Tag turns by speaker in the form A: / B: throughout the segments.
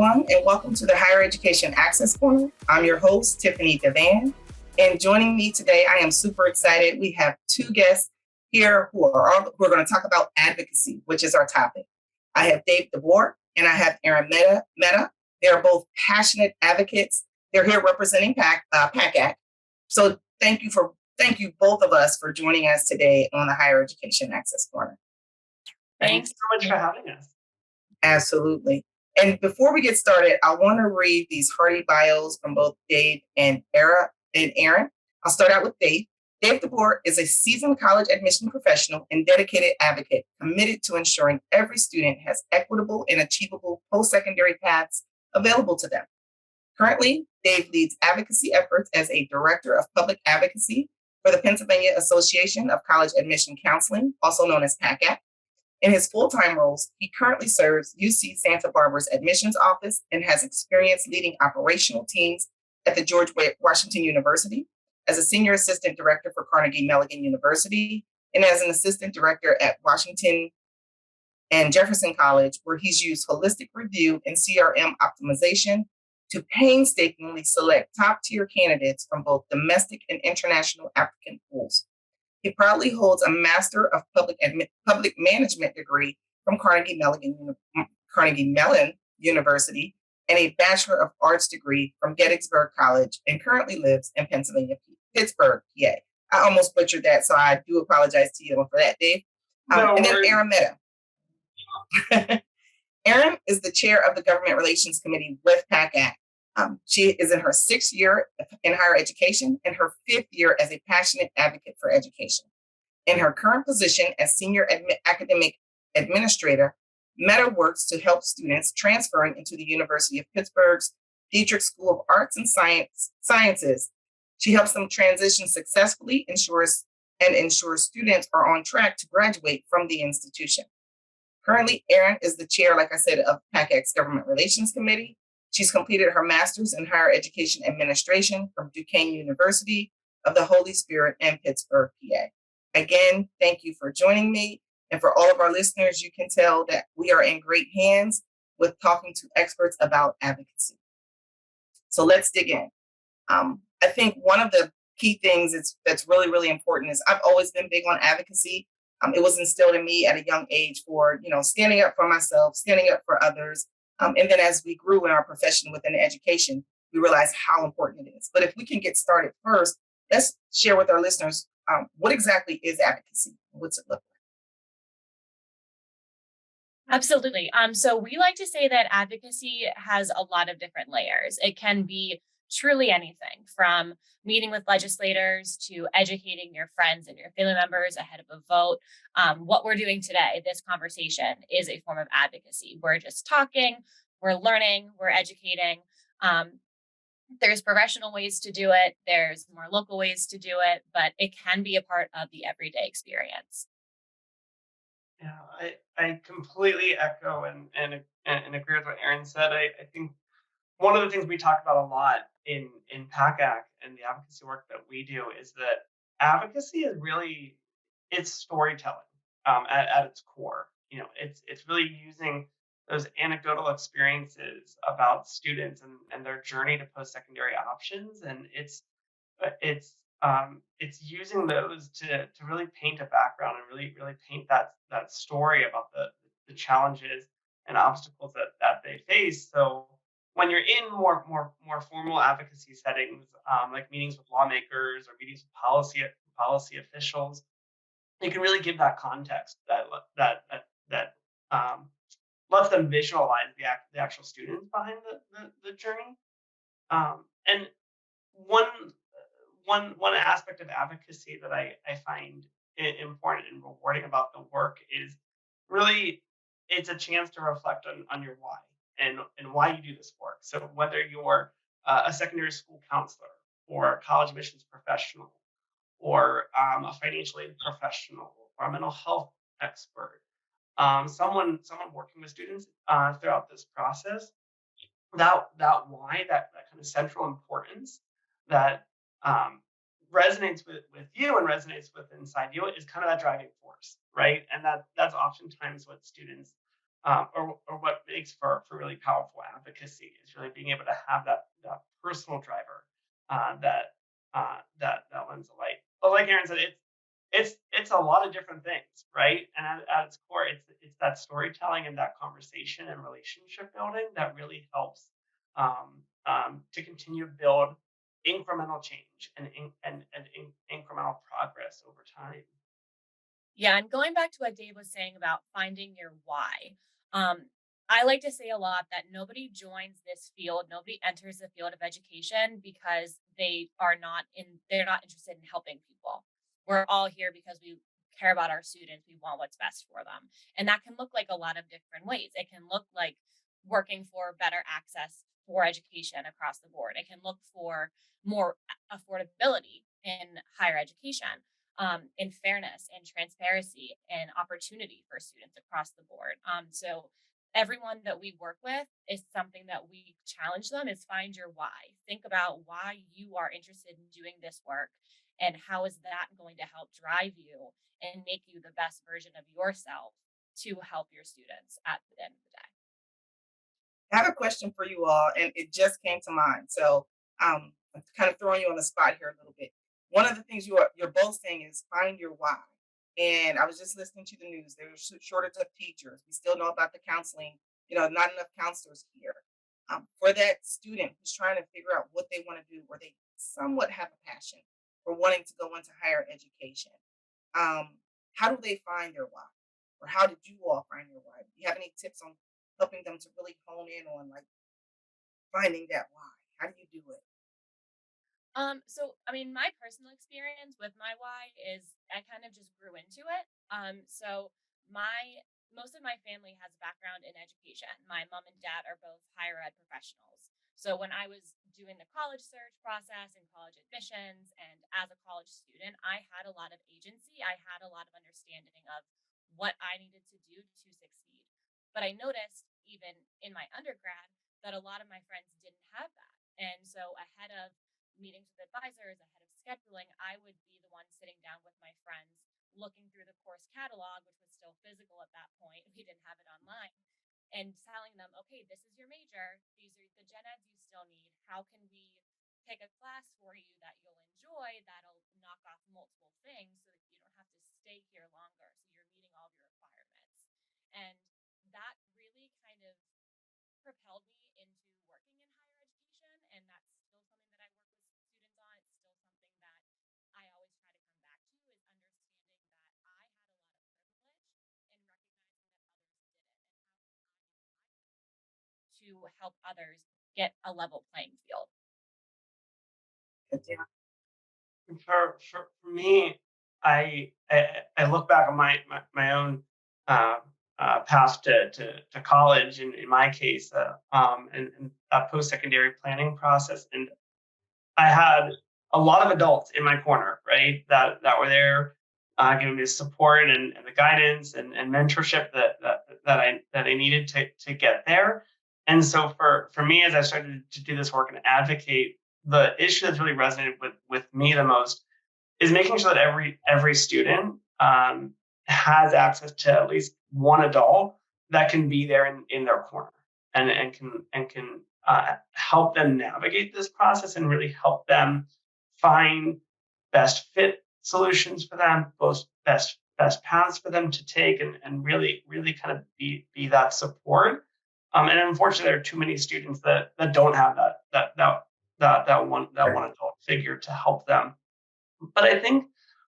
A: everyone, and welcome to the Higher Education Access Corner. I'm your host, Tiffanie DeBor, and joining me today, I am super excited. We have two guests here who are going to talk about advocacy, which is our topic. I have Dave DeBor and I have Erin Kennedy. They are both passionate advocates. They're here representing PACAC. So thank you both of us for joining us today on the Higher Education Access Corner.
B: Thanks so much for having us.
A: Absolutely. And before we get started, I want to read these hearty bios from both Dave and Erin. I'll start out with Dave. Dave DeBor is a seasoned college admission professional and dedicated advocate committed to ensuring every student has equitable and achievable post-secondary paths available to them. Currently, Dave leads advocacy efforts as a director of public advocacy for the Pennsylvania Association of College Admission Counseling, also known as PACAC. In his full-time roles, he currently serves UC Santa Barbara's admissions office and has experience leading operational teams at the George Washington University, as a senior assistant director for Carnegie Mellon University, and as an assistant director at Washington and Jefferson College, where he's used holistic review and CRM optimization to painstakingly select top-tier candidates from both domestic and international applicant pools. He proudly holds a Master of Public Management degree from Carnegie Mellon University and a Bachelor of Arts degree from Gettysburg College, and currently lives in Pittsburgh, PA. I almost butchered that, so I do apologize to you for that, Dave. And then Erin Kennedy. Erin is the chair of the Government Relations Committee with PACAC. She is in her 6th year in higher education and her 5th year as a passionate advocate for education. In her current position as senior academic administrator, Meta works to help students transferring into the University of Pittsburgh's Dietrich School of Arts and Sciences. She helps them transition successfully, ensures students are on track to graduate from the institution. Currently, Erin is the chair, like I said, of PACAC's Government Relations Committee. She's completed her master's in higher education administration from Duquesne University of the Holy Spirit in Pittsburgh, PA. Again, thank you for joining me. And for all of our listeners, you can tell that we are in great hands with talking to experts about advocacy. So let's dig in. I think one of the key things that's really, really important is I've always been big on advocacy. It was instilled in me at a young age for, standing up for myself, standing up for others. And then as we grew in our profession within education, we realized how important it is. But if we can get started first, let's share with our listeners, what exactly is advocacy? What's it look like?
B: Absolutely. So we like to say that advocacy has a lot of different layers. It can be truly anything from meeting with legislators to educating your friends and your family members ahead of a vote. What we're doing today, this conversation, is a form of advocacy. We're just talking, we're learning, we're educating. There's professional ways to do it. There's more local ways to do it, but it can be a part of the everyday experience.
C: Yeah, I completely echo and agree with what Erin said. I think one of the things we talk about a lot in PACAC and the advocacy work that we do is that advocacy is really, it's storytelling at its core. It's really using those anecdotal experiences about students and their journey to post-secondary options, and it's using those to really paint a background and really paint that story about the challenges and obstacles that they face. So when you're in more formal advocacy settings, like meetings with lawmakers or meetings with policy officials, you can really give that context that lets them visualize the actual students behind the journey. And one aspect of advocacy that I find important and rewarding about the work is really it's a chance to reflect on your why and why you do this work. So whether you're a secondary school counselor or a college admissions professional or a financial aid professional or a mental health expert, someone working with students throughout this process, that why, that kind of central importance that resonates with you and resonates with inside you is kind of that driving force, right? And that's oftentimes what students or what makes for really powerful advocacy is really being able to have that personal driver that lends a light. But like Erin said, it's a lot of different things, right? And at its core, it's that storytelling and that conversation and relationship building that really helps to continue to build incremental change and incremental progress over time.
B: Yeah, and going back to what Dave was saying about finding your why, I like to say a lot that nobody joins this field, nobody enters the field of education because they're not interested in helping people. We're all here because we care about our students, we want what's best for them. And that can look like a lot of different ways. It can look like working for better access for education across the board. It can look for more affordability in higher education, in fairness and transparency and opportunity for students across the board. So everyone that we work with is something that we challenge them is find your why. Think about why you are interested in doing this work and how is that going to help drive you and make you the best version of yourself to help your students at the end of the day.
A: I have a question for you all, and it just came to mind. So I'm kind of throwing you on the spot here a little bit. One of the things you're both saying is find your why. And I was just listening to the news. There's a shortage of teachers. We still know about the counseling. Not enough counselors here. For that student who's trying to figure out what they want to do, where they somewhat have a passion for wanting to go into higher education, how do they find their why? Or how did you all find your why? Do you have any tips on helping them to really hone in on like finding that why? How do you do it?
B: So I mean, my personal experience with my why is I kind of just grew into it. So my most of my family has a background in education. My mom and dad are both higher ed professionals. So when I was doing the college search process and college admissions, and as a college student, I had a lot of agency. I had a lot of understanding of what I needed to do to succeed. But I noticed even in my undergrad that a lot of my friends didn't have that. And so ahead of meetings with advisors, ahead of scheduling, I would be the one sitting down with my friends, looking through the course catalog, which was still physical at that point. We didn't have it online, and telling them, okay, this is your major. These are the gen eds you still need. How can we pick a class for you that you'll enjoy that'll knock off multiple things so that you don't have to stay here longer? So you're meeting all of your requirements. And that really kind of propelled me into working in higher education, and that's still something that I work with students on. It's still something that I always try to come back to is understanding that I had a lot of privilege and recognizing that others didn't, and how can I to help others get a level playing field.
A: Yeah.
C: For me, I look back on my own uh, path to college in my case, and that post secondary planning process, and I had a lot of adults in my corner, right, that were there, giving me the support and the guidance and mentorship that I needed to get there. And so for me, as I started to do this work and advocate, the issue that's really resonated with me the most is making sure that every student has access to at least one adult that can be there in their corner and can help them navigate this process and really help them find best fit solutions for them, both best paths for them to take, and really kind of be that support. And unfortunately, there are too many students that don't have that one adult figure to help them. But I think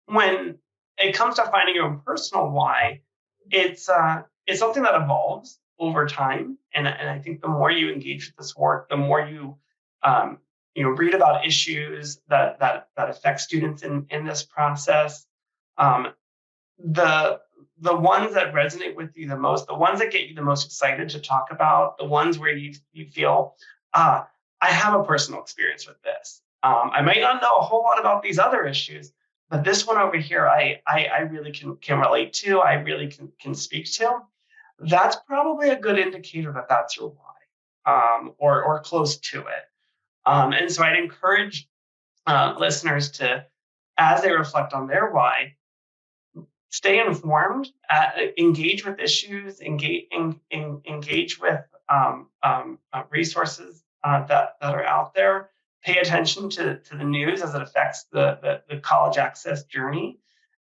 C: when it comes to finding your own personal why, it's something that evolves over time. And I think the more you engage with this work, the more um, read about issues that affect students in this process. Um, the ones that resonate with you the most, the ones that get you the most excited to talk about, the ones where you feel, I have a personal experience with this. I might not know a whole lot about these other issues, but this one over here, I really can relate to. I really can speak to. That's probably a good indicator that that's your why, or close to it. And so I'd encourage listeners to, as they reflect on their why, stay informed, engage with issues, engage with resources that are out there. Pay attention to the news as it affects the college access journey.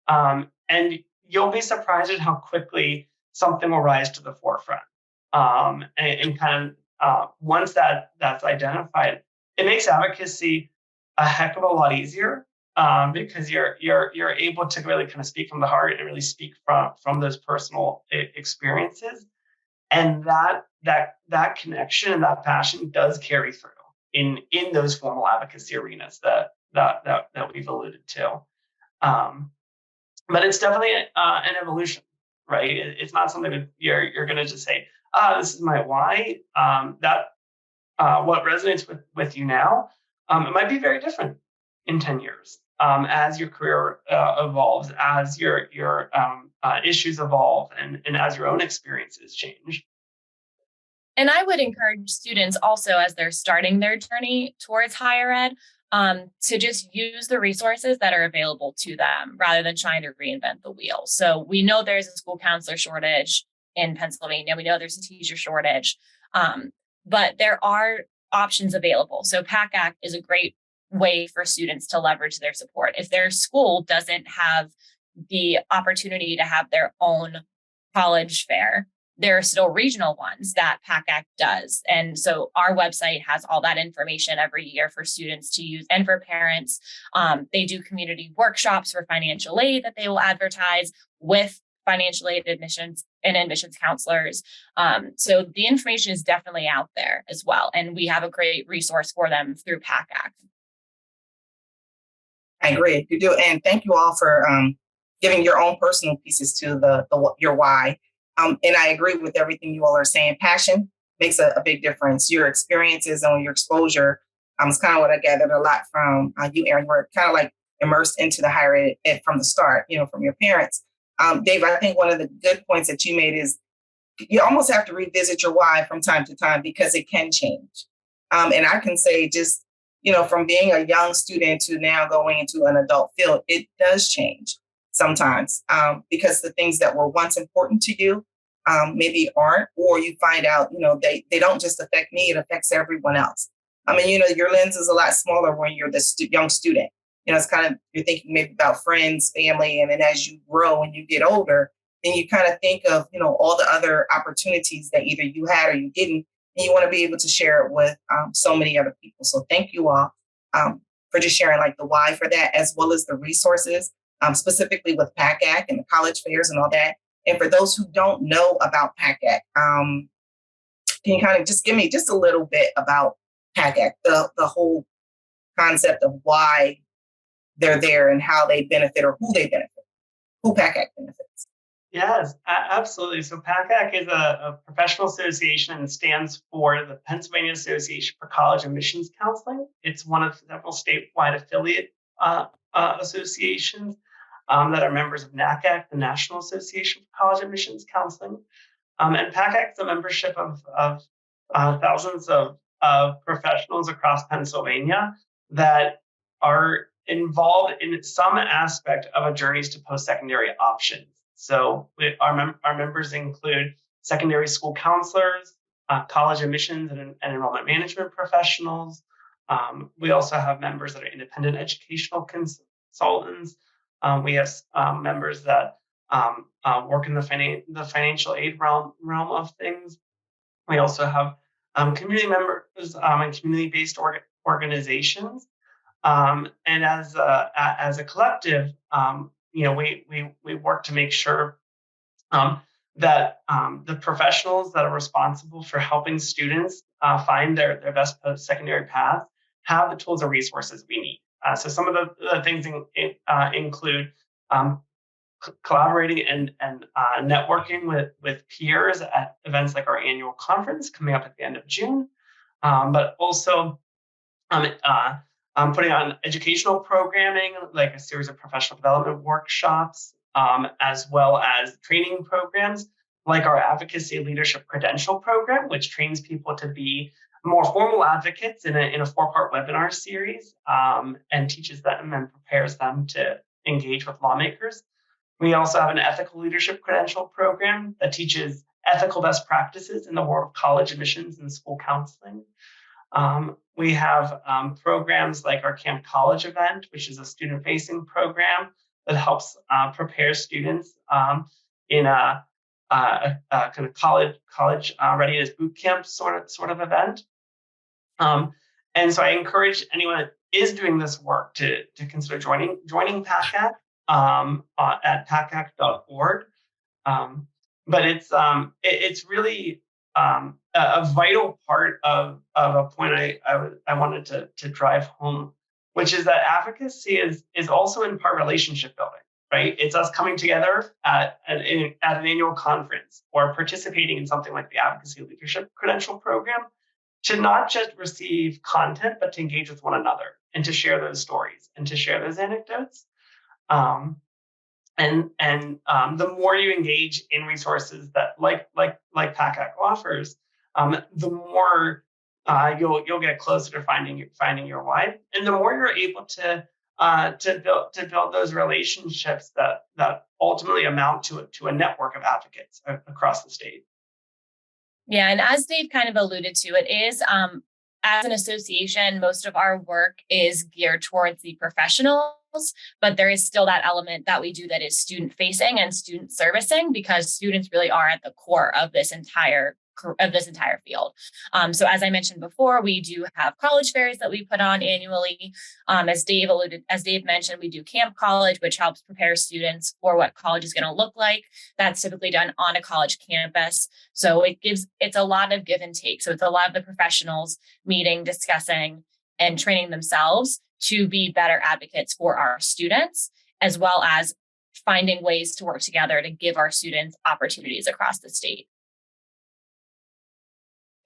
C: And you'll be surprised at how quickly something will rise to the forefront. And kind of once that's identified, it makes advocacy a heck of a lot easier, because you're able to really kind of speak from the heart and really speak from those personal experiences, and that connection and that passion does carry through in those formal advocacy arenas that we've alluded to. But it's definitely an evolution, right? It's not something that you're going to just say, this is my why. What resonates with you now, it might be very different in 10 years as your career evolves, as your issues evolve, and as your own experiences change.
B: And I would encourage students also, as they're starting their journey towards higher ed, to just use the resources that are available to them rather than trying to reinvent the wheel. So we know there's a school counselor shortage in Pennsylvania. We know there's a teacher shortage, but there are options available. So PACAC is a great way for students to leverage their support. If their school doesn't have the opportunity to have their own college fair, there are still regional ones that PACAC does. And so our website has all that information every year for students to use and for parents. They do community workshops for financial aid that they will advertise with financial aid admissions and admissions counselors. So the information is definitely out there as well. And we have a great resource for them through PACAC.
A: I agree. You do. And thank you all for giving your own personal pieces to your why. And I agree with everything you all are saying. Passion makes a big difference. Your experiences and your exposure is kind of what I gathered a lot from you, Erin. We're kind of like immersed into the higher ed from the start, from your parents. Dave, I think one of the good points that you made is you almost have to revisit your why from time to time because it can change. And I can say just, from being a young student to now going into an adult field, it does change sometimes because the things that were once important to you maybe aren't, or you find out, they don't just affect me, it affects everyone else. I mean, your lens is a lot smaller when you're the young student. It's kind of, you're thinking maybe about friends, family, and then as you grow and you get older, then you kind of think of, all the other opportunities that either you had or you didn't, and you want to be able to share it with so many other people. So thank you all for just sharing like the why for that, as well as the resources, specifically with PACAC and the college fairs and all that. And for those who don't know about PACAC, can you kind of just give me just a little bit about PACAC, the whole concept of why they're there and how they benefit or who they benefit, who PACAC benefits?
C: Yes, absolutely. So PACAC is a professional association and stands for the Pennsylvania Association for College Admissions Counseling. It's one of several statewide affiliate associations that are members of NACAC, the National Association for College Admissions Counseling. And PACAC is a membership of thousands of professionals across Pennsylvania that are involved in some aspect of a journeys to post-secondary options. So our members include secondary school counselors, college admissions and enrollment management professionals. We also have members that are independent educational consultants. We have members that work in the financial aid realm of things. We also have community members and community-based organizations. And as a collective, we work to make sure that the professionals that are responsible for helping students find their best post-secondary path have the tools and resources we need. So some of the things include collaborating and networking with peers at events like our annual conference coming up at the end of June, but also putting on educational programming, like a series of professional development workshops, as well as training programs, like our Advocacy Leadership Credential Program, which trains people to be more formal advocates in a 4-part webinar series, and teaches them and prepares them to engage with lawmakers. We also have an ethical leadership credential program that teaches ethical best practices in the world of college admissions and school counseling. We have programs like our Camp College event, which is a student-facing program that helps prepare students in a kind of college readiness boot camp sort of event. And so I encourage anyone that is doing this work to consider joining PACAC at pacac.org. But it's really a vital part of a point I wanted to drive home, which is that advocacy is also in part relationship building, right? It's us coming together at an annual conference or participating in something like the Advocacy Leadership Credential Program to not just receive content, but to engage with one another and to share those stories and to share those anecdotes. And the more you engage in resources that like PACAC offers, the more you'll get closer to finding your why, and the more you're able to build those relationships that ultimately amount to a network of advocates across the state.
B: Yeah, and as Dave kind of alluded to, it is as an association, most of our work is geared towards the professionals, but there is still that element that we do that is student facing and student servicing, because students really are at the core of this entire field. So as I mentioned before, we do have college fairs that we put on annually. As Dave mentioned, we do Camp College, which helps prepare students for what college is going to look like. That's typically done on a college campus. So it's a lot of give and take. So it's a lot of the professionals meeting, discussing, and training themselves to be better advocates for our students, as well as finding ways to work together to give our students opportunities across the state.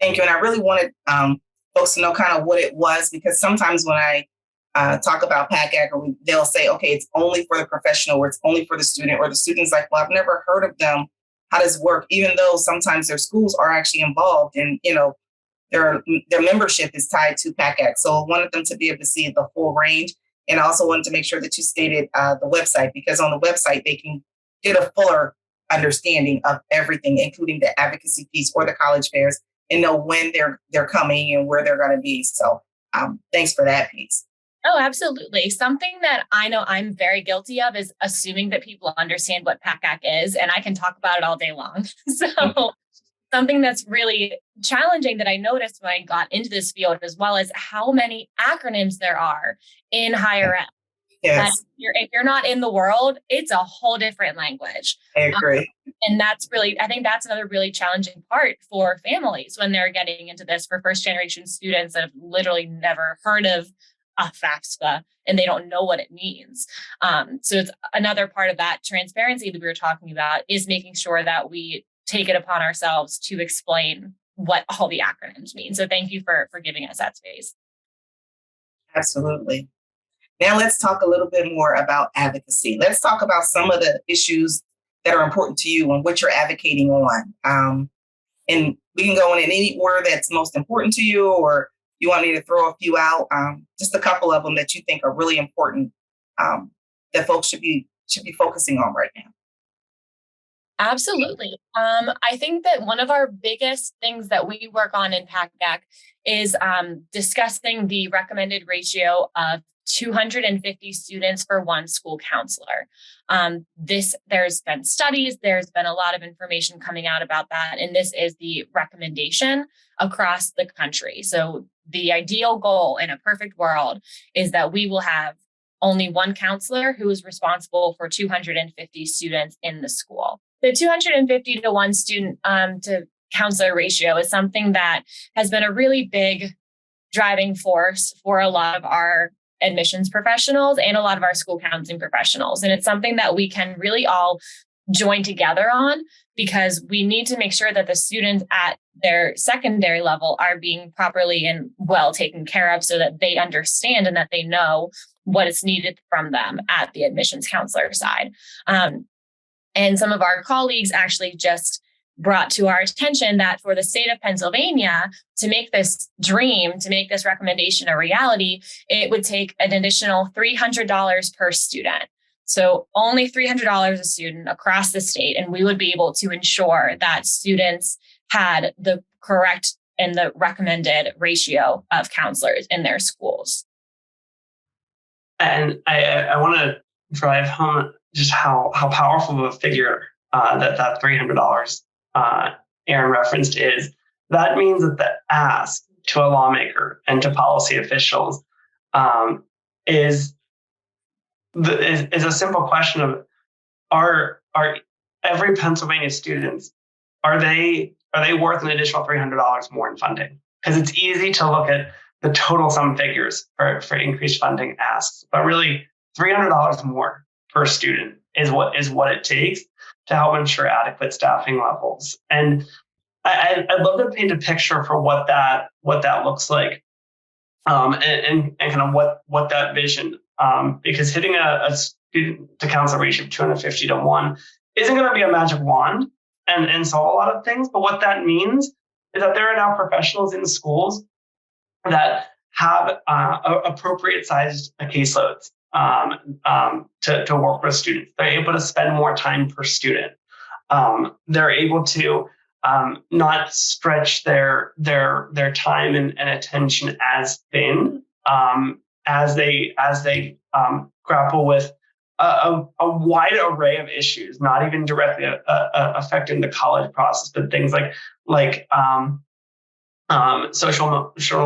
A: Thank you. And I really wanted folks to know kind of what it was, because sometimes when I talk about PACAC, they'll say, okay, it's only for the professional, or it's only for the student, or the student's like, well, I've never heard of them. How does it work? Even though sometimes their schools are actually involved and, their membership is tied to PACAC. So I wanted them to be able to see the full range. And I also wanted to make sure that you stated the website, because on the website, they can get a fuller understanding of everything, including the advocacy piece or the college fairs, and know when they're coming and where they're going to be. So thanks for that piece.
B: Oh, absolutely. Something that I know I'm very guilty of is assuming that people understand what PACAC is, and I can talk about it all day long. So something that's really challenging that I noticed when I got into this field, as well as how many acronyms there are in higher ed.
A: Yes.
B: If you're not in the world, it's a whole different language.
A: I agree.
B: And I think that's another really challenging part for families when they're getting into this, for first generation students that have literally never heard of a FAFSA and they don't know what it means. So it's another part of that transparency that we were talking about, is making sure that we take it upon ourselves to explain what all the acronyms mean. So thank you for giving us that space.
A: Absolutely. Now let's talk a little bit more about advocacy. Let's talk about some of the issues that are important to you and what you're advocating on. And we can go in any order that's most important to you, or you want me to throw a few out, just a couple of them that you think are really important that folks should be focusing on right now.
B: Absolutely. I think that one of our biggest things that we work on in PACAC is discussing the recommended ratio of 250 students for one school counselor. There's been studies, there's been a lot of information coming out about that, and this is the recommendation across the country. So the ideal goal in a perfect world is that we will have only one counselor who is responsible for 250 students in the school. The 250 to one student to counselor ratio is something that has been a really big driving force for a lot of our admissions professionals and a lot of our school counseling professionals. And it's something that we can really all join together on, because we need to make sure that the students at their secondary level are being properly and well taken care of, so that they understand and that they know what is needed from them at the admissions counselor side. And some of our colleagues actually just brought to our attention that for the state of Pennsylvania, to make this recommendation a reality, it would take an additional $300 per student. So only $300 a student across the state. And we would be able to ensure that students had the correct and the recommended ratio of counselors in their schools.
C: And I want to drive home just how powerful of a figure that $300 Erin referenced is. That means that the ask to a lawmaker and to policy officials is a simple question of are every Pennsylvania students, are they worth an additional $300 more in funding? Because it's easy to look at the total sum figures for increased funding asks, but really $300 more per student is what it takes to help ensure adequate staffing levels. And I'd love to paint a picture for what that looks like, and kind of what that vision, because hitting a student to counselor ratio of 250 to 1 isn't going to be a magic wand and solve a lot of things. But what that means is that there are now professionals in schools that have appropriate sized caseloads to work with students. They're able to spend more time per student. They're able to not stretch their time and attention as thin as they grapple with a wide array of issues, not even directly affecting the college process, but things like social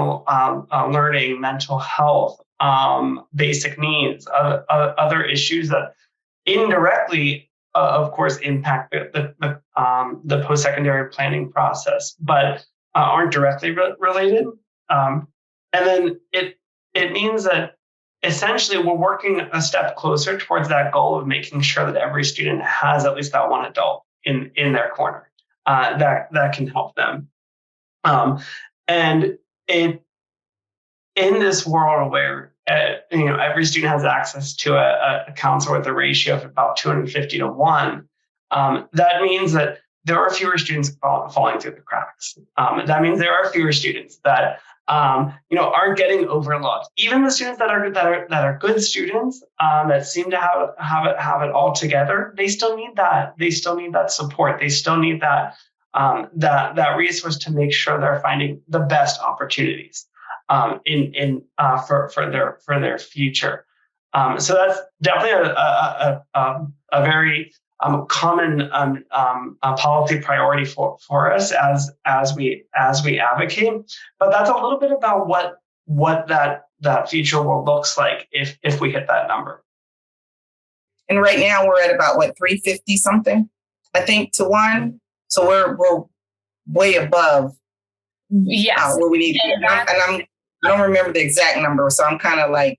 C: learning, mental health, basic needs, other issues that indirectly, of course, impact the post-secondary planning process, but aren't directly related. And then it means that essentially we're working a step closer towards that goal of making sure that every student has at least that one adult in their corner that can help them. And in this world where every student has access to a counselor with a ratio of about 250 to 1, that means that there are fewer students falling through the cracks. That means there are fewer students that are getting overlooked. Even the students that are good students that seem to have it all together, they still need that. They still need that support. They still need that resource to make sure they're finding the best opportunities for their future. So that's definitely a very common policy priority for us as we advocate. But that's a little bit about what that future world looks like if we hit that number.
A: And right now we're at about 350 something, I think, to 1. So we're way above where we need to be. And I don't remember the exact number, so I'm kind of like,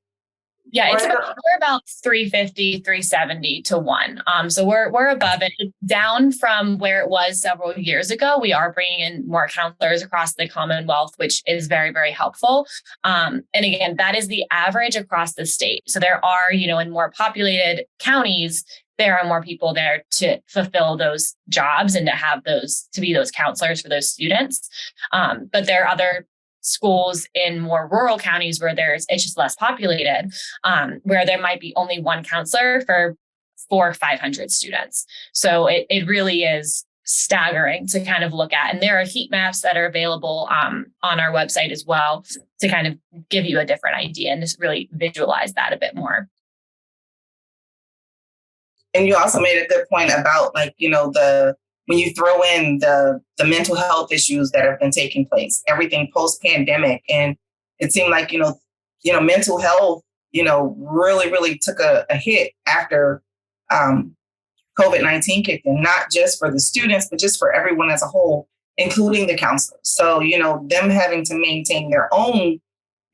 B: yeah, we're about 350, 370 to 1. So we're above it. It's down from where it was several years ago. We are bringing in more counselors across the Commonwealth, which is very, very helpful. And again, that is the average across the state. So there are, in more populated counties, there are more people there to fulfill those jobs and to be those counselors for those students. But there are other schools in more rural counties where it's just less populated, where there might be only one counselor for 400 or 500 students. So it really is staggering to kind of look at. And there are heat maps that are available on our website as well to kind of give you a different idea and just really visualize that a bit more.
A: And you also made a good point about when you throw in the mental health issues that have been taking place, everything post-pandemic, and it seemed like, mental health, really, really took a hit after COVID-19 kicked in, not just for the students, but just for everyone as a whole, including the counselors. So, them having to maintain their own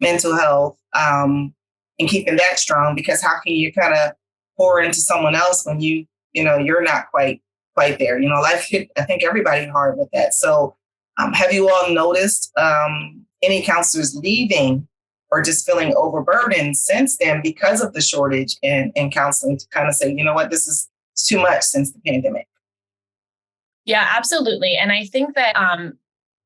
A: mental health and keeping that strong, because how can you kind of pour into someone else when you're not quite there? Life hit, I think, everybody hard with that. So have you all noticed any counselors leaving or just feeling overburdened since then because of the shortage in counseling, to kind of say, this is too much since the pandemic?
B: Yeah, absolutely. And I think that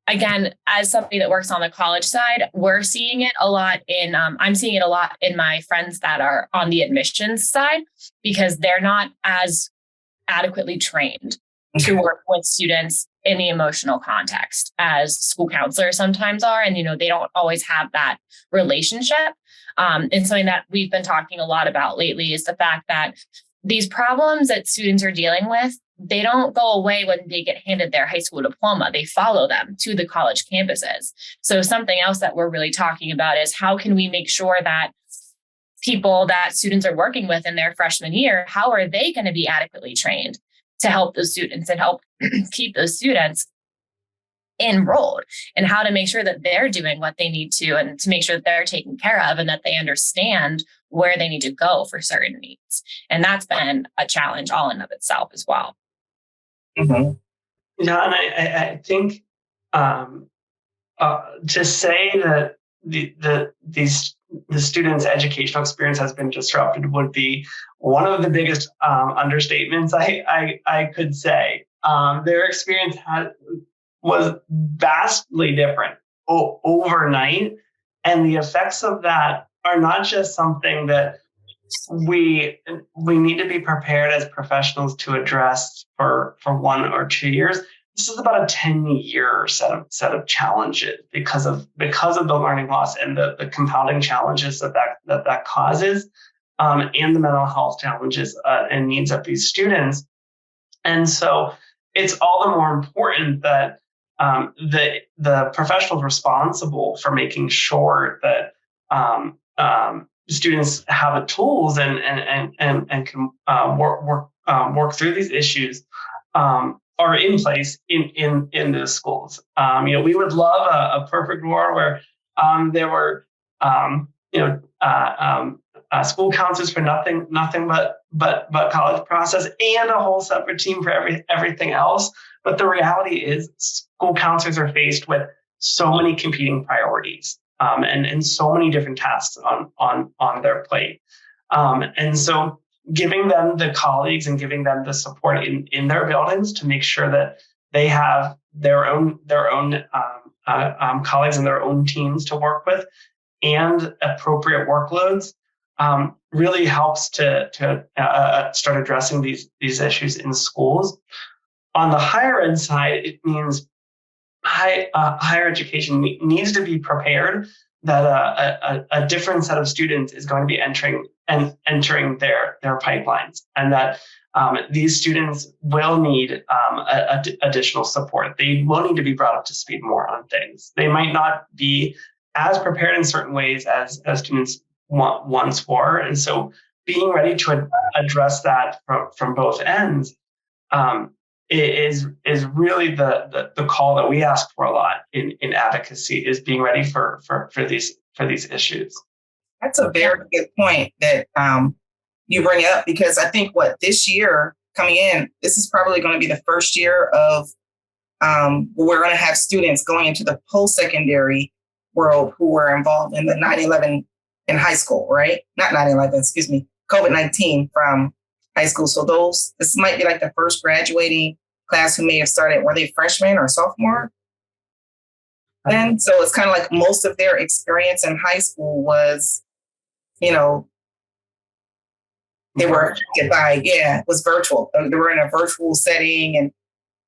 B: again, as somebody that works on the college side, we're seeing it a lot I'm seeing it a lot in my friends that are on the admissions side, because they're not as adequately trained to work with students in the emotional context as school counselors sometimes are. And, they don't always have that relationship. And something that we've been talking a lot about lately is the fact that these problems that students are dealing with, they don't go away when they get handed their high school diploma. They follow them to the college campuses. So something else that we're really talking about is how can we make sure that people that students are working with in their freshman year, how are they going to be adequately trained to help those students and help keep those students enrolled, and how to make sure that they're doing what they need to, and to make sure that they're taken care of and that they understand where they need to go for certain needs. And that's been a challenge all in of itself as well.
A: Mm-hmm.
C: Yeah, and I think to say that the students' educational experience has been disrupted would be one of the biggest understatements I could say. Their experience was vastly different overnight, and the effects of that are not just something that we need to be prepared as professionals to address for 1 or 2 years. This is about a 10-year set of challenges because of the learning loss and the compounding challenges that causes, and the mental health challenges and needs of these students. And so it's all the more important that the professionals responsible for making sure that students have the tools and can work through these issues are in place in the schools. We would love a perfect world where there were school counselors for nothing but college process, and a whole separate team for everything else. But the reality is, school counselors are faced with so many competing priorities and so many different tasks on their plate. And so giving them the colleagues and giving them the support in their buildings to make sure that they have their own colleagues and their own teams to work with and appropriate workloads really helps to start addressing these issues in schools. On the higher ed side, it means higher education needs to be prepared that a different set of students is going to be entering their pipelines, and that these students will need additional support. They will need to be brought up to speed more on things. They might not be as prepared in certain ways as students once were, and so being ready to address that from both ends is really the call that we ask for a lot in advocacy, is being ready for these issues.
A: That's a very good point that you bring up, because I think this year coming in, this is probably going to be the first year of we're going to have students going into the post-secondary world who were involved in the 9/11 in high school, right? Not 9/11, excuse me, COVID-19 from high school. So this might be like the first graduating class who may have started, were they freshmen or sophomore? And so it's kind of like most of their experience in high school was, they were affected by, it was virtual. They were in a virtual setting, and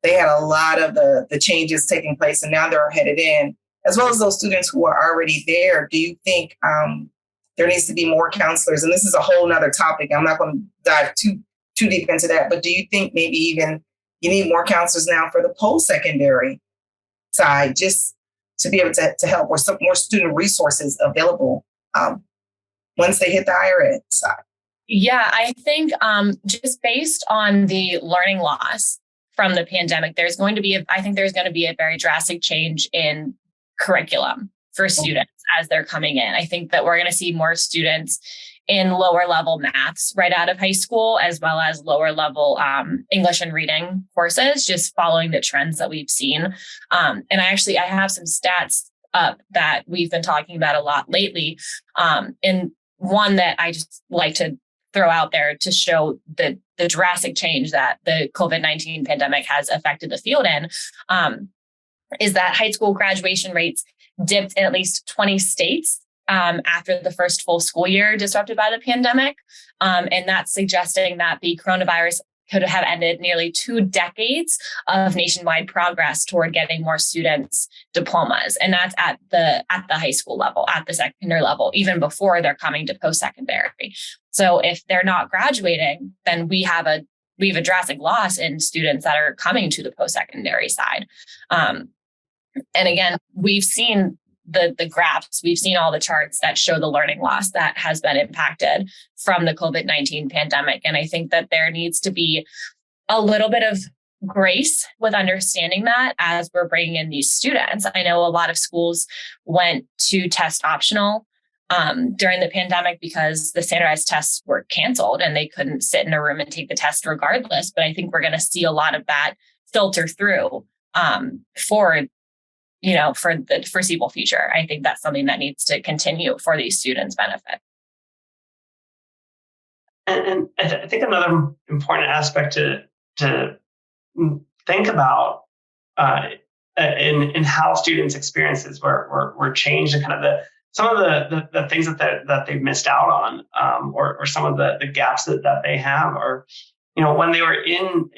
A: they had a lot of the changes taking place, and now they're headed in, as well as those students who are already there. Do you think there needs to be more counselors? And this is a whole nother topic. I'm not going to dive too deep into that, but do you think maybe even you need more counselors now for the post-secondary side, just to be able to help, or some more student resources available once they hit the higher ed side?
B: Yeah, I think just based on the learning loss from the pandemic, there's going to be a very drastic change in curriculum for students as they're coming in. I think that we're going to see more students in lower level maths right out of high school, as well as lower level English and reading courses, just following the trends that we've seen. And I have some stats up that we've been talking about a lot lately. And one that I just like to throw out there to show the drastic change that the COVID-19 pandemic has affected the field in. is that high school graduation rates dipped in at least 20 states after the first full school year disrupted by the pandemic. And that's suggesting that the coronavirus could have ended nearly 2 decades of nationwide progress toward getting more students diplomas. And that's at the high school level, at the secondary level, even before they're coming to post-secondary. So if they're not graduating, then we have a drastic loss in students that are coming to the post-secondary side. And again, we've seen the graphs, we've seen all the charts that show the learning loss that has been impacted from the COVID-19 pandemic. And I think that there needs to be a little bit of grace with understanding that as we're bringing in these students. I know a lot of schools went to test optional during the pandemic because the standardized tests were canceled and they couldn't sit in a room and take the test regardless. But I think we're going to see a lot of that filter through for the foreseeable future. I think that's something that needs to continue for these students' benefit.
C: And I think another important aspect to think about in how students' experiences were changed, and kind of some of the things that they've missed out on, or some of the gaps that they have, or when they were in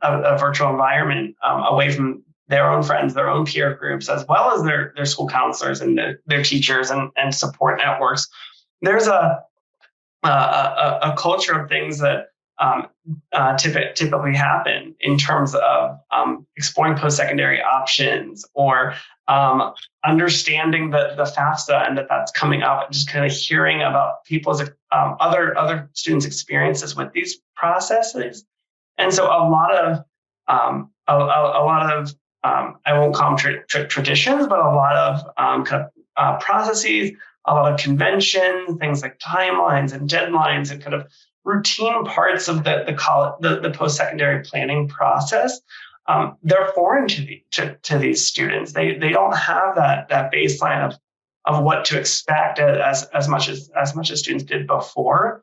C: a virtual environment, away from their own friends, their own peer groups, as well as their school counselors and their teachers and support networks. There's a culture of things that typically happen in terms of exploring post-secondary options, or understanding the FAFSA and that's coming up, and just kind of hearing about people's other students' experiences with these processes. And so a lot of I won't call them traditions, but a lot of processes, a lot of conventions, things like timelines and deadlines, and kind of routine parts of the post-secondary planning process. They're foreign to these students. They don't have that baseline of what to expect as much as students did before,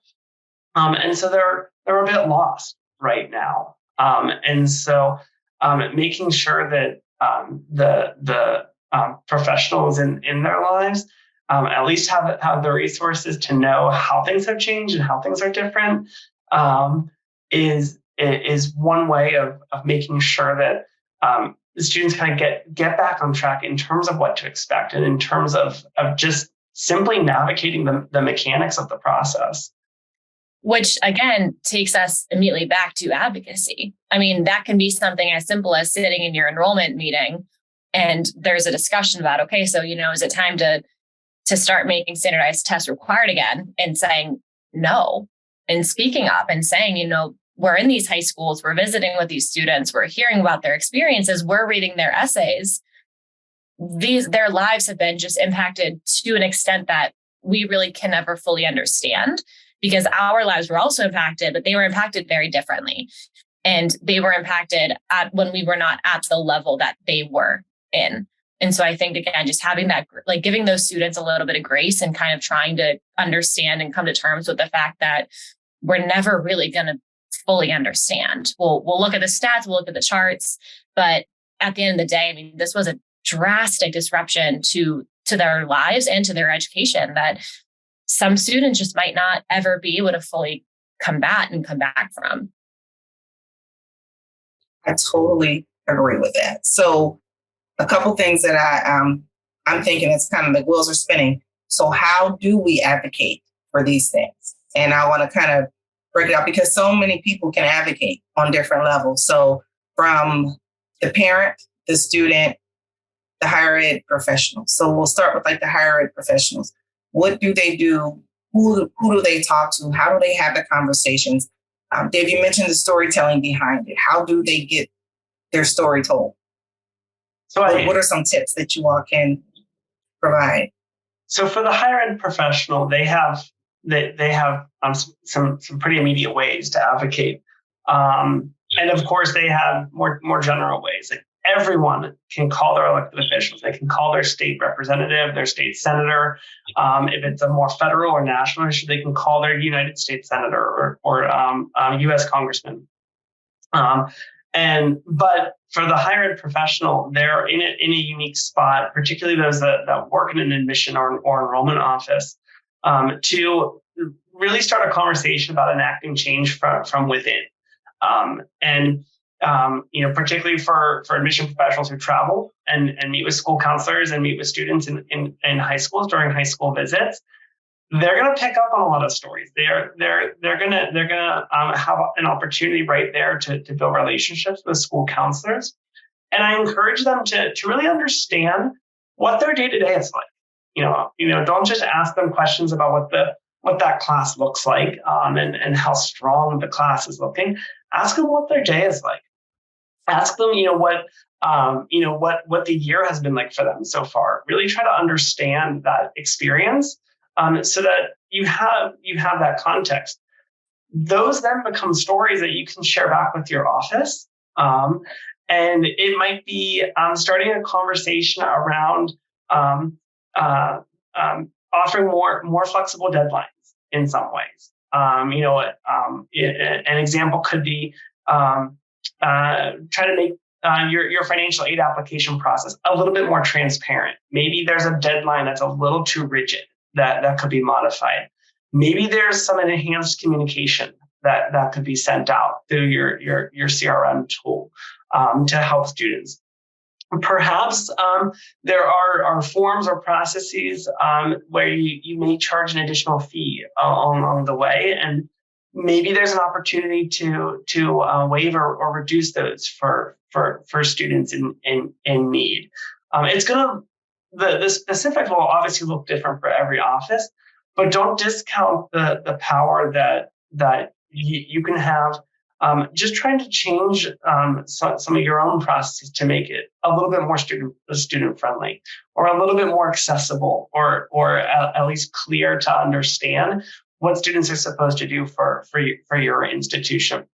C: and so they're a bit lost right now. And so making sure that the professionals in their lives at least have the resources to know how things have changed and how things are different is one way of making sure that the students kind of get back on track in terms of what to expect, and in terms of just simply navigating the mechanics of the process.
B: Which again takes us immediately back to advocacy. I mean, that can be something as simple as sitting in your enrollment meeting and there's a discussion about, okay, so, is it time to start making standardized tests required again, and saying no, and speaking up and saying, we're in these high schools, we're visiting with these students, we're hearing about their experiences, we're reading their essays. Their lives have been just impacted to an extent that we really can never fully understand, because our lives were also impacted, but they were impacted very differently. And they were impacted when we were not at the level that they were in. And so I think, again, just having that, like giving those students a little bit of grace and kind of trying to understand and come to terms with the fact that we're never really going to fully understand. We'll look at the stats, we'll look at the charts, but at the end of the day, I mean, this was a drastic disruption to their lives and to their education that some students just might not ever be able to fully combat and come back from.
A: I totally agree with that. So a couple things that I'm thinking, it's kind of the wheels are spinning. So how do we advocate for these things? And I want to kind of break it out, because so many people can advocate on different levels. So from the parent, the student, the higher ed professionals. So we'll start with like the higher ed professionals. What do they do? Who do they talk to? How do they have the conversations? Dave, you mentioned the storytelling behind it. How do they get their story told? So what are some tips that you all can provide?
C: So for the higher ed professional, they have some pretty immediate ways to advocate, and of course they have more general ways. Like everyone can call their elected officials. They can call their state representative, their state senator. If it's a more federal or national issue, they can call their United States senator or U.S. congressman. But for the higher ed professional, they're in a unique spot, particularly those that work in an admission or enrollment office, to really start a conversation about enacting change from within. Particularly for admission professionals who travel and meet with school counselors and meet with students in high schools during high school visits, they're going to pick up on a lot of stories. They're going to have an opportunity right there to build relationships with school counselors, and I encourage them to really understand what their day-to-day is like. Don't just ask them questions about what that class looks like and how strong the class is looking. Ask them what their day is like. Ask them, what the year has been like for them so far. Really try to understand that experience, so that you have that context. Those then become stories that you can share back with your office, and it might be starting a conversation around offering more flexible deadlines in some ways. An example could be try to make your financial aid application process a little bit more transparent. Maybe there's a deadline that's a little too rigid that could be modified. Maybe there's some enhanced communication that could be sent out through your CRM tool to help students. Perhaps there are forms or processes where you may charge an additional fee along the way, and maybe there's an opportunity to waive or reduce those for students in need. The specifics will obviously look different for every office, but don't discount the power that you can have. Just trying to change some of your own processes to make it a little bit more student friendly, or a little bit more accessible, or at least clear to understand what students are supposed to do for your institution.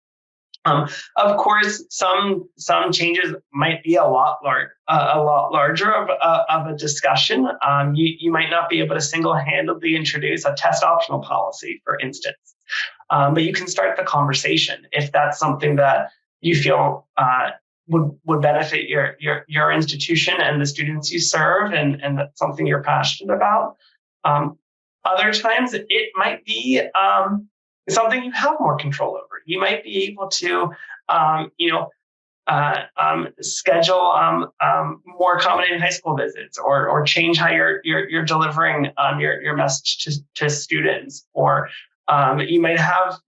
C: Of course, some changes might be a lot larger of a discussion. You might not be able to single-handedly introduce a test optional policy, for instance. But you can start the conversation if that's something that you feel would benefit your institution and the students you serve, and that's something you're passionate about. Other times it might be something you have more control over. You might be able to schedule more accommodating high school visits, or change how you're delivering your message to students, or you might have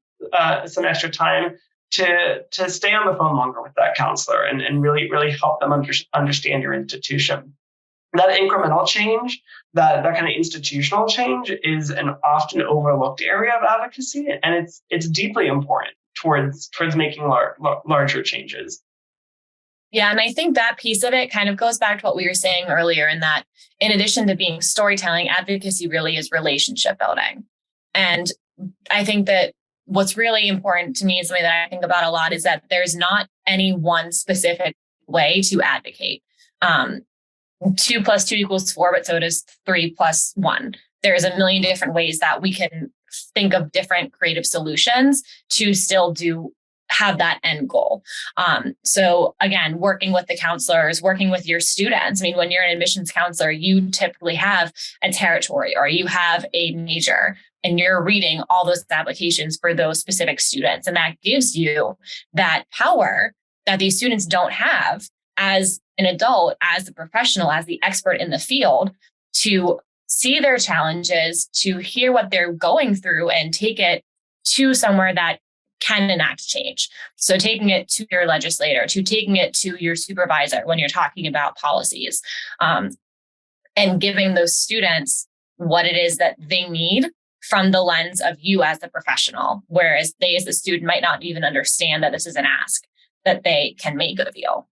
C: some extra time to stay on the phone longer with that counselor and really help them understand your institution. That incremental change, that kind of institutional change, is an often overlooked area of advocacy, and it's deeply important towards making larger changes.
B: Yeah, and I think that piece of it kind of goes back to what we were saying earlier, in that in addition to being storytelling, advocacy really is relationship building. And I think that what's really important to me, and something that I think about a lot, is that there's not any one specific way to advocate. 2 + 2 = 4, but so does 3 + 1. There's a million different ways that we can think of different creative solutions to still have that end goal. So again, working with the counselors, working with your students. I mean, when you're an admissions counselor, you typically have a territory or you have a major, and you're reading all those applications for those specific students. And that gives you that power that these students don't have as an adult, as a professional, as the expert in the field, to see their challenges, to hear what they're going through, and take it to somewhere that can enact change. So taking it to your legislator, to taking it to your supervisor when you're talking about policies, and giving those students what it is that they need from the lens of you as the professional, whereas they as the student might not even understand that this is an ask that they can make of you.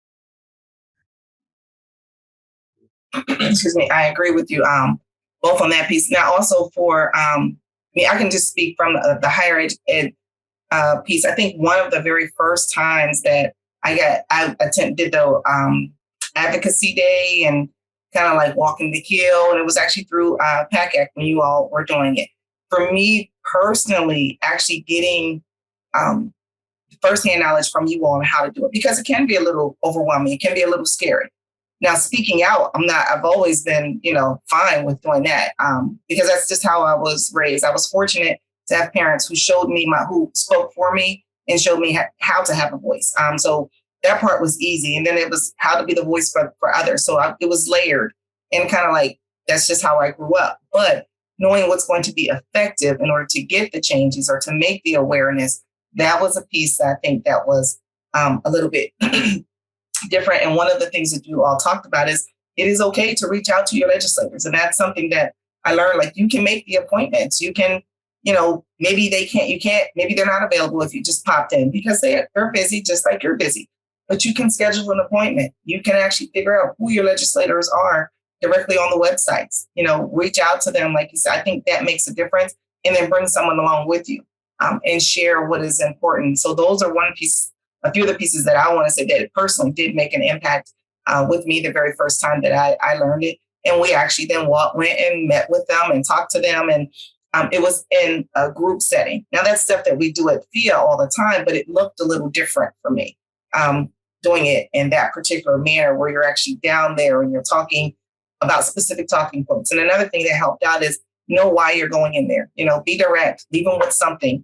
A: Excuse me, I agree with you both on that piece. Now also for, I can just speak from the higher ed piece. I think one of the very first times that I did the advocacy day and kind of like walking the hill, and it was actually through PACAC when you all were doing it. For me personally, actually getting firsthand knowledge from you all on how to do it, because it can be a little overwhelming. It can be a little scary. Now, speaking out, I've always been, fine with doing that, because that's just how I was raised. I was fortunate to have parents who who spoke for me and showed me how to have a voice. So that part was easy. And then it was how to be the voice for others. So it was layered and kind of like, that's just how I grew up. But knowing what's going to be effective in order to get the changes or to make the awareness, that was a piece that I think that was a little bit different. And one of the things that you all talked about is it is okay to reach out to your legislators. And that's something that I learned, like you can make the appointments. You can, maybe maybe they're not available if you just popped in because they're busy, just like you're busy. But you can schedule an appointment. You can actually figure out who your legislators are directly on the websites, reach out to them. Like you said, I think that makes a difference. And then bring someone along with you and share what is important. So those are a few of the pieces that I want to say that personally did make an impact with me the very first time that I learned it. And we actually then went and met with them and talked to them. And it was in a group setting. Now that's stuff that we do at FIA all the time, but it looked a little different for me doing it in that particular manner where you're actually down there and you're talking about specific talking points. And another thing that helped out is know why you're going in there. Be direct, leave them with something,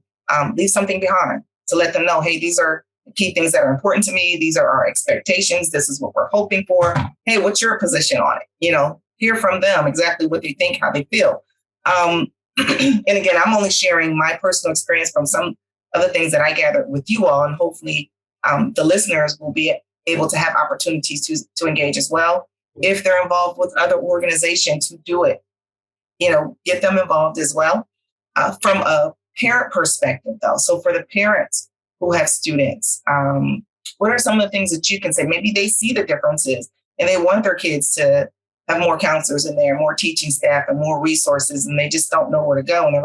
A: leave something behind to let them know, hey, these are the key things that are important to me. These are our expectations. This is what we're hoping for. Hey, what's your position on it? Hear from them exactly what they think, how they feel. And again, I'm only sharing my personal experience from some of the things that I gathered with you all, and hopefully the listeners will be able to have opportunities to engage as well. If they're involved with other organizations who do it, get them involved as well. From a parent perspective, though, so for the parents who have students, what are some of the things that you can say? Maybe they see the differences and they want their kids to have more counselors in there, more teaching staff and more resources, and they just don't know where to go. And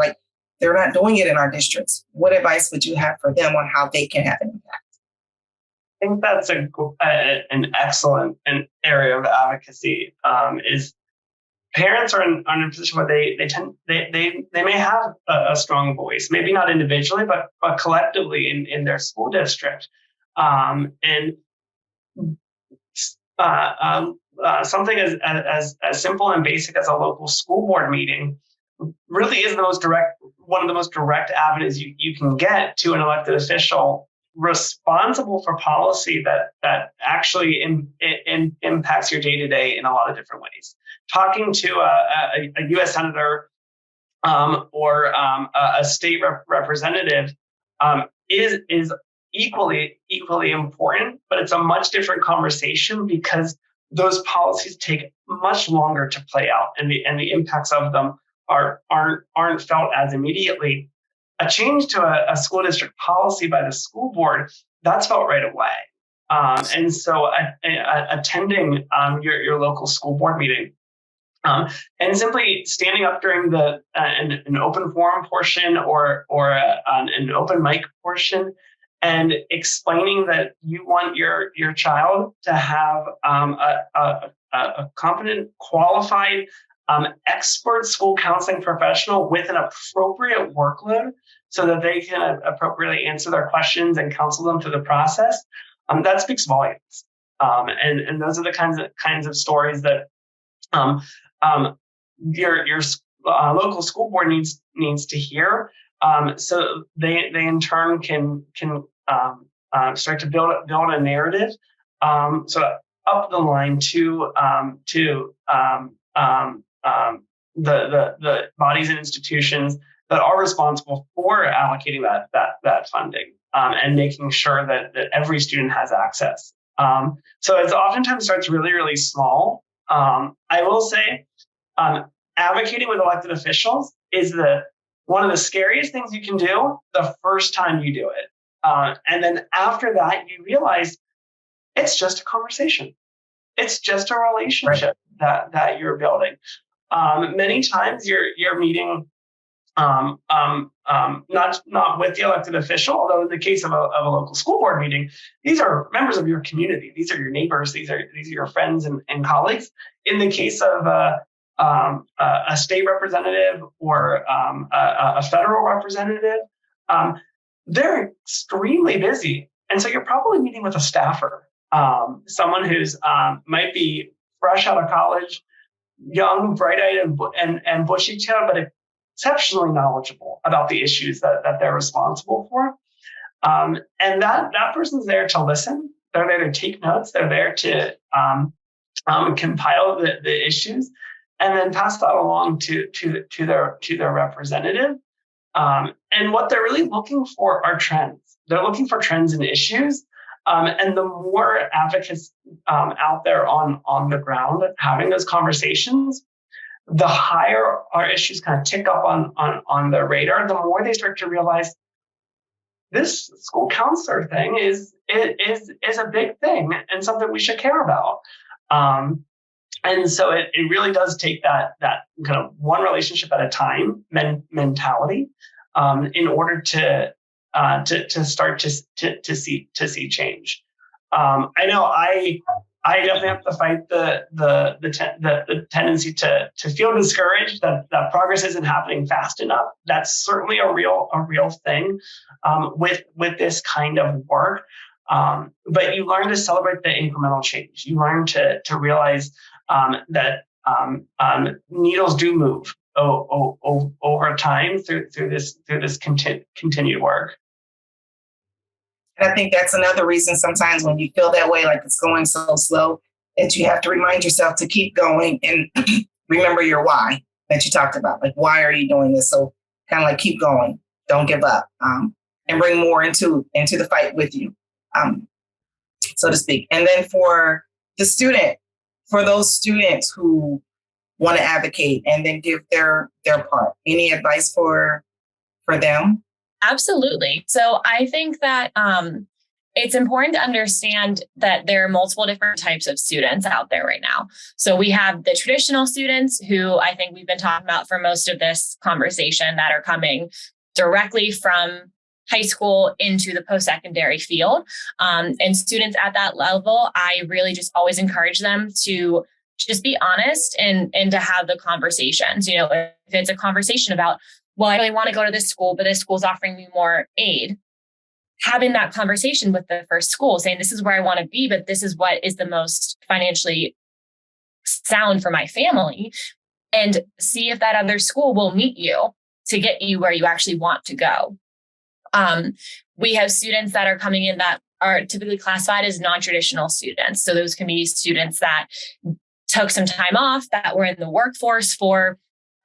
A: they're not doing it in our districts. What advice would you have for them on how they can have an impact?
C: I think that's an excellent area of advocacy. Is parents are in a position where they may have a strong voice, maybe not individually, but collectively in their school district, and something as simple and basic as a local school board meeting really is one of the most direct avenues you can get to an elected official responsible for policy that actually impacts your day-to-day in a lot of different ways. Talking to a U.S. senator or a state representative is equally important, but it's a much different conversation because those policies take much longer to play out, and the impacts of them aren't felt as immediately. A change to a school district policy by the school board, that's felt right away. And so attending your local school board meeting and simply standing up during an open forum portion or an open mic portion and explaining that you want your child to have a competent, qualified, expert school counseling professional with an appropriate workload so that they can appropriately answer their questions and counsel them through the process. That speaks volumes. And those are the kinds of stories that your local school board needs to hear. So they in turn can start to build a narrative. So up the line to the bodies and institutions that are responsible for allocating that funding and making sure that every student has access. So it oftentimes starts really, really small. I will say advocating with elected officials is one of the scariest things you can do the first time you do it. And then after that, you realize it's just a conversation. It's just a relationship that you're building. Many times you're meeting not with the elected official, although in the case of a local school board meeting, these are members of your community. These are your neighbors. These are your friends and colleagues. In the case of a state representative or a federal representative, they're extremely busy. And so you're probably meeting with a staffer, someone who's might be fresh out of college, young, bright-eyed, and bushy-tailed, but exceptionally knowledgeable about the issues that they're responsible for. And that person's there to listen. They're there to take notes. They're there to compile the issues, and then pass that along to their representative. And what they're really looking for are trends. They're looking for trends and issues. And the more advocates out there on the ground having those conversations, the higher our issues kind of tick up on their radar, the more they start to realize this school counselor thing is a big thing and something we should care about. And so it really does take that kind of one relationship at a time mentality in order to start to see change. I know I definitely have to fight the tendency to feel discouraged that progress isn't happening fast enough. That's certainly a real thing with this kind of work. But you learn to celebrate the incremental change. You learn to realize that needles do move over time through this continued work.
A: And I think that's another reason sometimes when you feel that way, like it's going so slow, that you have to remind yourself to keep going and remember your why that you talked about. Like, why are you doing this? So kind of like keep going, don't give up, and bring more into the fight with you, so to speak. And then for those students who want to advocate and then give their part, any advice for them?
B: Absolutely. So I think that it's important to understand that there are multiple different types of students out there right now. So we have the traditional students who I think we've been talking about for most of this conversation that are coming directly from high school into the post-secondary field. And students at that level, I really just always encourage them to just be honest and to have the conversations. You know, if it's a conversation about, well, I really want to go to this school, but this school's offering me more aid. Having that conversation with the first school, saying this is where I want to be, but this is what is the most financially sound for my family, and see if that other school will meet you to get you where you actually want to go. We have students that are coming in that are typically classified as non-traditional students. So those can be students that took some time off, that were in the workforce for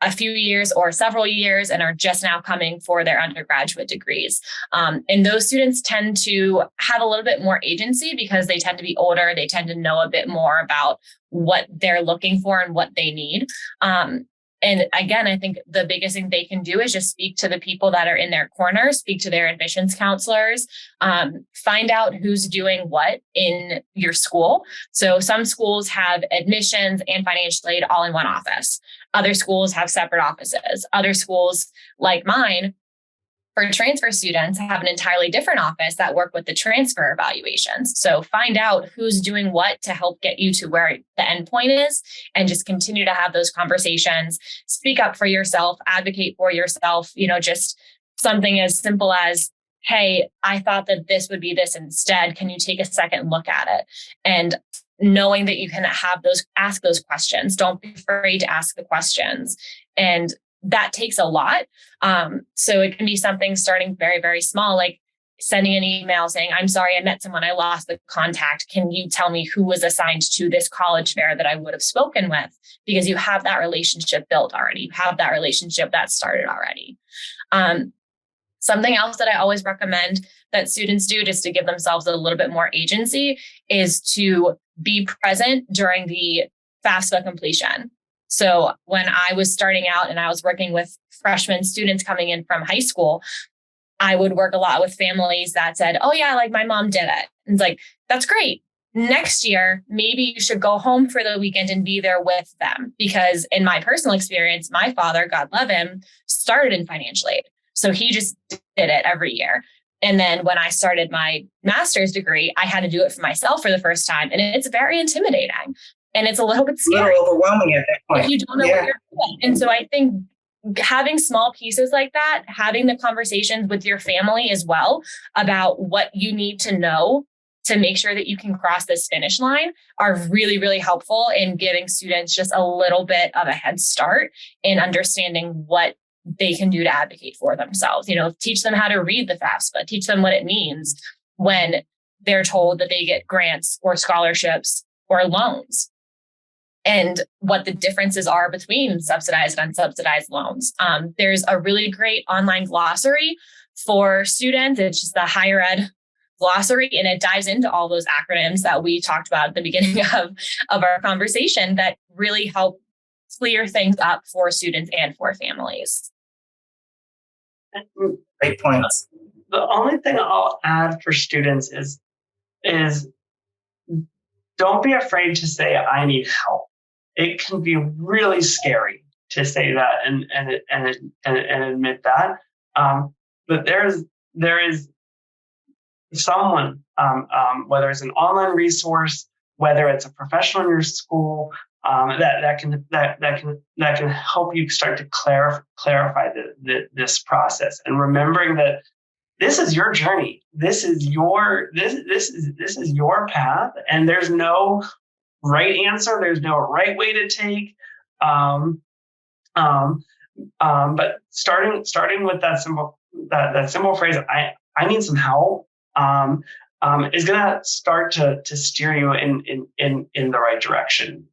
B: a few years or several years and are just now coming for their undergraduate degrees. And those students tend to have a little bit more agency because they tend to be older. They tend to know a bit more about what they're looking for and what they need. And again, I think the biggest thing they can do is just speak to the people that are in their corner, speak to their admissions counselors, find out who's doing what in your school. So some schools have admissions and financial aid all in one office. Other schools have separate offices. Other schools, like mine, for transfer students, have an entirely different office that work with the transfer evaluations. So find out who's doing what to help get you to where the end point is, and just continue to have those conversations. Speak up for yourself, advocate for yourself, just something as simple as, hey, I thought that this would be this instead. Can you take a second look at it? And knowing that you can ask those questions. Don't be afraid to ask the questions. And that takes a lot. So it can be something starting very, very small, like sending an email saying, I'm sorry, I met someone, I lost the contact. Can you tell me who was assigned to this college fair that I would have spoken with? Because you have that relationship built already. You have that relationship that started already. Something else that I always recommend that students do just to give themselves a little bit more agency is to be present during the FAFSA completion. So when I was starting out and I was working with freshman students coming in from high school, I would work a lot with families that said, oh yeah, like my mom did it. And it's like, that's great. Next year, maybe you should go home for the weekend and be there with them. Because in my personal experience, my father, God love him, started in financial aid. So he just did it every year. And then when I started my master's degree, I had to do it for myself for the first time. And it's very intimidating. And it's a little bit scary.
A: A little overwhelming at that point.
B: If you don't know what you're doing. And so I think having small pieces like that, having the conversations with your family as well about what you need to know to make sure that you can cross this finish line are really, really helpful in giving students just a little bit of a head start in understanding what they can do to advocate for themselves. Teach them how to read the FAFSA, teach them what it means when they're told that they get grants or scholarships or loans, and what the differences are between subsidized and unsubsidized loans. There's a really great online glossary for students. It's just the higher ed glossary, and it dives into all those acronyms that we talked about at the beginning of our conversation that really help clear things up for students and for families.
A: Great points.
C: The only thing I'll add for students is don't be afraid to say, I need help. It can be really scary to say that and admit that. But there is someone, whether it's an online resource, whether it's a professional in your school, that can help you start to clarify this process. And remembering that this is your journey. This is your path, and there's no right answer. There's no right way to take. But starting with that simple phrase, I need some help, is going to start to steer you in the right direction.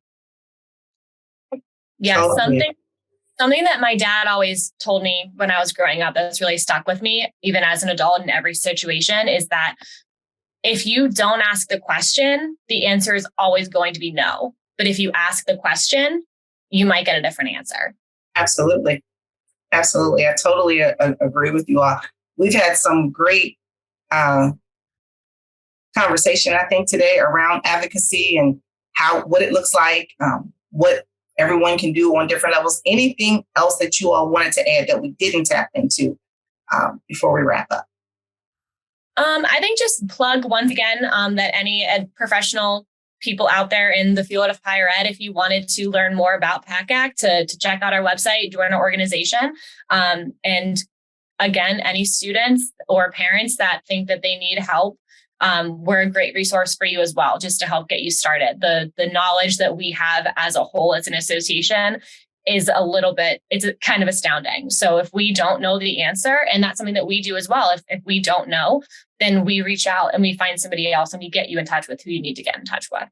B: Yeah, something that my dad always told me when I was growing up that's really stuck with me, even as an adult in every situation, is that if you don't ask the question, the answer is always going to be no. But if you ask the question, you might get a different answer.
A: Absolutely. Absolutely. I totally agree with you all. We've had some great conversation, I think, today around advocacy and what it looks like, what everyone can do on different levels. Anything else that you all wanted to add that we didn't tap into before we wrap up?
B: I think just plug once again that any professional people out there in the field of higher ed, if you wanted to learn more about PACAC, to check out our website, join our organization. And again, any students or parents that think that they need help, we're a great resource for you as well, just to help get you started. The knowledge that we have as a whole as an association is it's kind of astounding. So if we don't know the answer, and that's something that we do as well, if we don't know, then we reach out and we find somebody else and we get you in touch with who you need to get in touch with.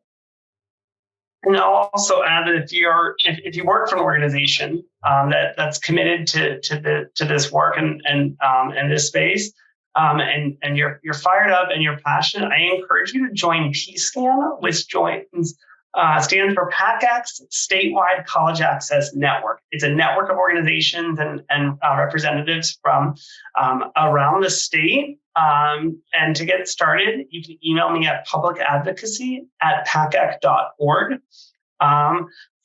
C: And I'll also add that if you work for an organization that's committed to this work and this space, and you're fired up and you're passionate, I encourage you to join PSCAN, which stands for PACAC's Statewide College Access Network. It's a network of organizations and representatives from around the state. And to get started, you can email me at publicadvocacy@pacac.org.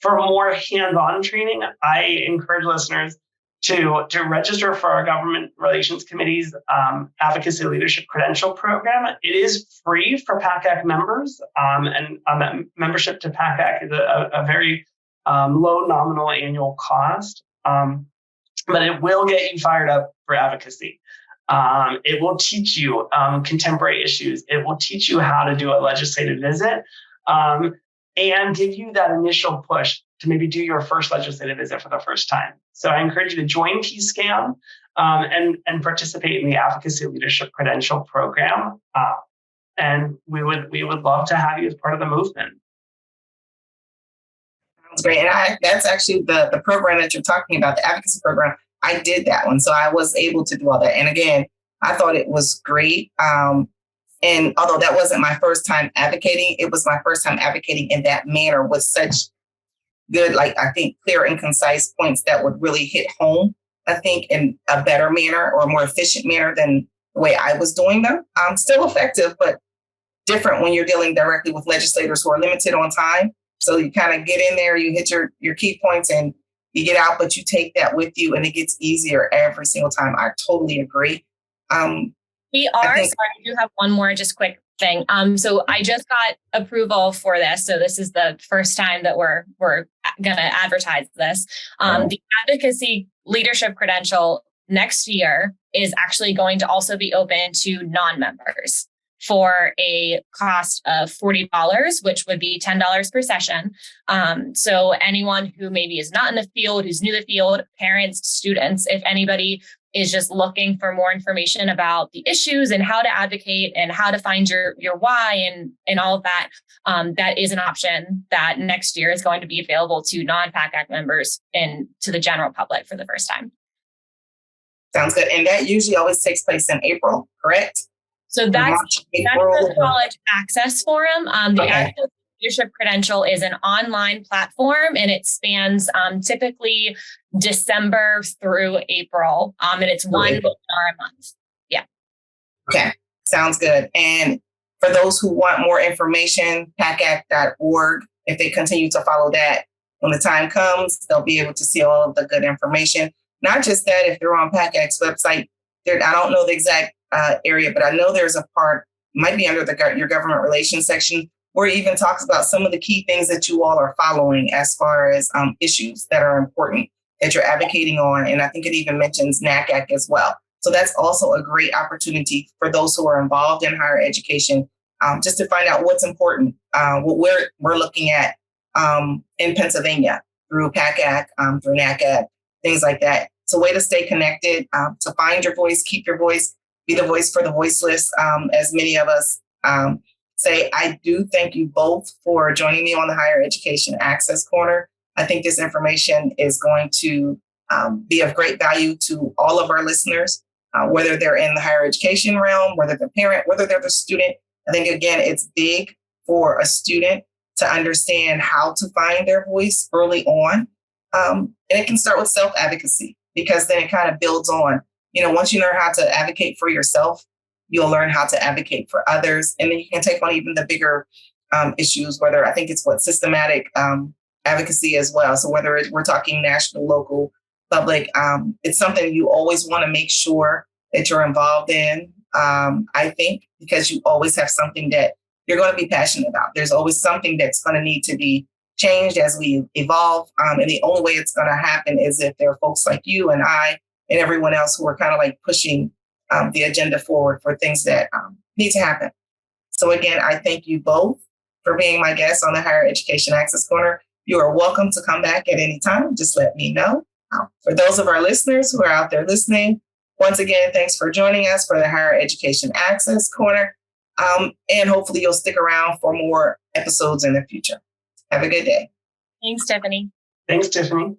C: For more hands-on training, I encourage listeners to register for our Government Relations Committee's Advocacy Leadership Credential Program. It is free for PACAC members, and membership to PACAC is a very low nominal annual cost, but it will get you fired up for advocacy. It will teach you contemporary issues. It will teach you how to do a legislative visit, and give you that initial push to maybe do your first legislative visit for the first time. So I encourage you to join PSCAN and participate in the Advocacy Leadership Credential Program. And we would love to have you as part of the movement.
A: That's great. And that's actually the program that you're talking about, the advocacy program. I did that one. So I was able to do all that. And again, I thought it was great. And although that wasn't my first time advocating, it was my first time advocating in that manner with such good, I think, clear and concise points that would really hit home, I think, in a better manner or a more efficient manner than the way I was doing them. Still effective, but different when you're dealing directly with legislators who are limited on time. So you kind of get in there, you hit your key points and you get out, but you take that with you and it gets easier every single time. I totally agree. I do have one more just quick thing. So I just got approval for this. So this is the first time that we're going to advertise this. The advocacy
B: leadership credential next year is actually going to also be open to non-members for a cost of $40, which would be $10 per session. So anyone who maybe is not in the field, who's new to the field, parents, students, if anybody is just looking for more information about the issues and how to advocate and how to find your why and all of that, that is an option that next year is going to be available to non-PACAC members and to the general public for the first time.
A: Sounds good. And that usually always takes place in April, correct?
B: So that's the College Access Forum. The Active Leadership Credential is an online platform, and it spans typically December through April. And it's one webinar a month. Yeah.
A: Okay. Sounds good. And for those who want more information, pacac.org, if they continue to follow that, when the time comes, they'll be able to see all of the good information. Not just that, if they're on PACAC's website, I don't know the exact area, but I know there's a part, might be under your government relations section, where it even talks about some of the key things that you all are following as far as issues that are important that you're advocating on. And I think it even mentions NACAC as well. So that's also a great opportunity for those who are involved in higher education, just to find out what's important, what we're looking at in Pennsylvania through PACAC, through NACAC, things like that. It's a way to stay connected, to find your voice, keep your voice, be the voice for the voiceless, as many of us say. I do thank you both for joining me on the Higher Education Access Corner. I think this information is going to be of great value to all of our listeners, whether they're in the higher education realm, whether they're parent, whether they're the student. I think, again, it's big for a student to understand how to find their voice early on. And it can start with self-advocacy, because then it kind of builds on, once you learn how to advocate for yourself, you'll learn how to advocate for others. And then you can take on even the bigger issues, whether I think it's systematic advocacy as well. So whether we're talking national, local, public, it's something you always want to make sure that you're involved in, I think, because you always have something that you're going to be passionate about. There's always something that's going to need to be changed as we evolve. And the only way it's going to happen is if there are folks like you and I and everyone else who are kind of like pushing the agenda forward for things that need to happen. So again, I thank you both for being my guests on the Higher Education Access Corner. You are welcome to come back at any time. Just let me know. For those of our listeners who are out there listening, once again, thanks for joining us for the Higher Education Access Corner. And hopefully you'll stick around for more episodes in the future. Have a good day.
B: Thanks, Tiffanie.
C: Thanks, Tiffanie.